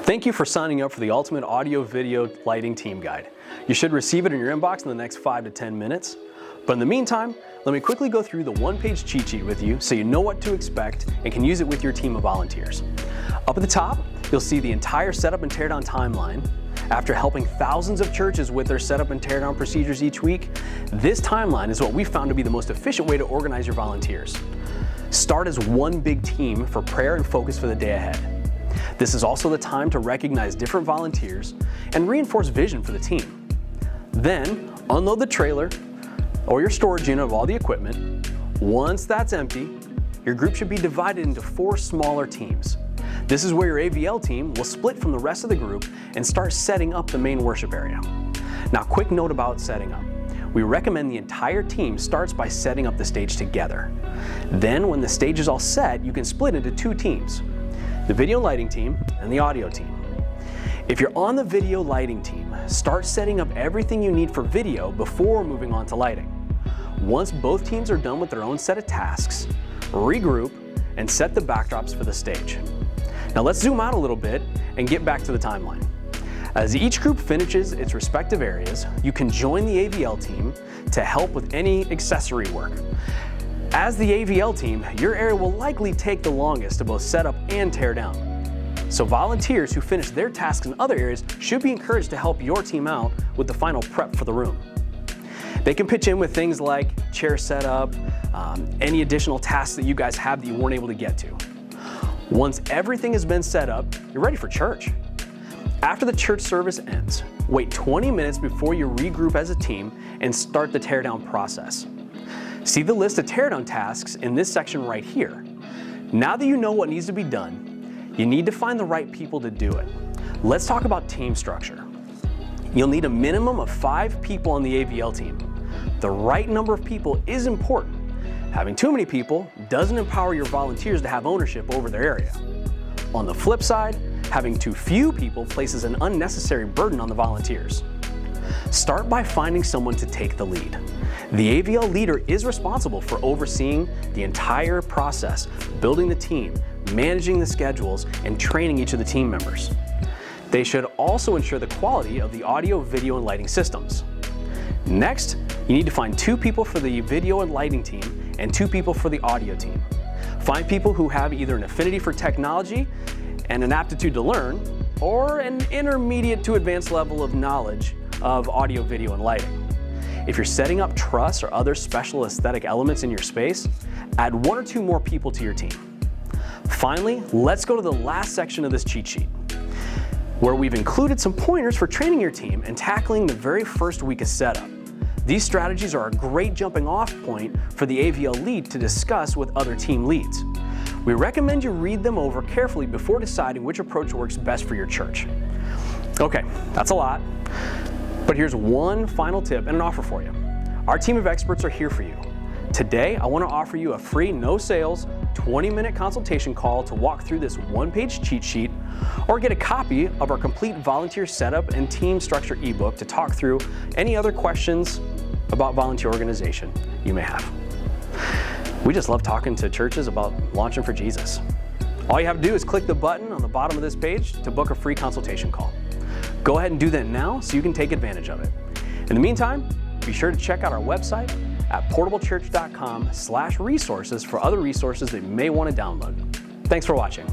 Thank you for signing up for the Ultimate Audio Video Lighting Team Guide. You should receive it in your inbox in the next 5 to 10 minutes. But in the meantime, let me quickly go through the one-page cheat sheet with you so you know what to expect and can use it with your team of volunteers. Up at the top, you'll see the entire setup and teardown timeline. After helping thousands of churches with their setup and teardown procedures each week, this timeline is what we found to be the most efficient way to organize your volunteers. Start as one big team for prayer and focus for the day ahead. This is also the time to recognize different volunteers and reinforce vision for the team. Then, unload the trailer or your storage unit of all the equipment. Once that's empty, your group should be divided into 4 smaller teams. This is where your AVL team will split from the rest of the group and start setting up the main worship area. Now, quick note about setting up. We recommend the entire team starts by setting up the stage together. Then, when the stage is all set, you can split into 2 teams, the video lighting team and the audio team. If you're on the video lighting team, start setting up everything you need for video before moving on to lighting. Once both teams are done with their own set of tasks, regroup and set the backdrops for the stage. Now let's zoom out a little bit and get back to the timeline. As each group finishes its respective areas, you can join the AVL team to help with any accessory work. As the AVL team, your area will likely take the longest to both set up and tear down. So volunteers who finish their tasks in other areas should be encouraged to help your team out with the final prep for the room. They can pitch in with things like chair setup, any additional tasks that you guys have that you weren't able to get to. Once everything has been set up, you're ready for church. After the church service ends, wait 20 minutes before you regroup as a team and start the teardown process. See the list of teardown tasks in this section right here. Now that you know what needs to be done, you need to find the right people to do it. Let's talk about team structure. You'll need a minimum of 5 people on the AVL team. The right number of people is important. Having too many people doesn't empower your volunteers to have ownership over their area. On the flip side, having too few people places an unnecessary burden on the volunteers. Start by finding someone to take the lead. The AVL leader is responsible for overseeing the entire process, building the team, managing the schedules, and training each of the team members. They should also ensure the quality of the audio, video, and lighting systems. Next, you need to find 2 people for the video and lighting team and 2 people for the audio team. Find people who have either an affinity for technology and an aptitude to learn, or an intermediate to advanced level of knowledge of audio, video, and lighting. If you're setting up truss or other special aesthetic elements in your space, add 1 or 2 more people to your team. Finally, let's go to the last section of this cheat sheet, where we've included some pointers for training your team and tackling the very first week of setup. These strategies are a great jumping off point for the AVL lead to discuss with other team leads. We recommend you read them over carefully before deciding which approach works best for your church. Okay, that's a lot, but here's one final tip and an offer for you. Our team of experts are here for you. Today, I want to offer you a free, no sales, 20-minute consultation call to walk through this one-page cheat sheet, or get a copy of our complete volunteer setup and team structure ebook to talk through any other questions about volunteer organization you may have. We just love talking to churches about launching for Jesus. All you have to do is click the button on the bottom of this page to book a free consultation call. Go ahead and do that now so you can take advantage of it. In the meantime, be sure to check out our website at portablechurch.com/resources for other resources that you may want to download. Thanks for watching.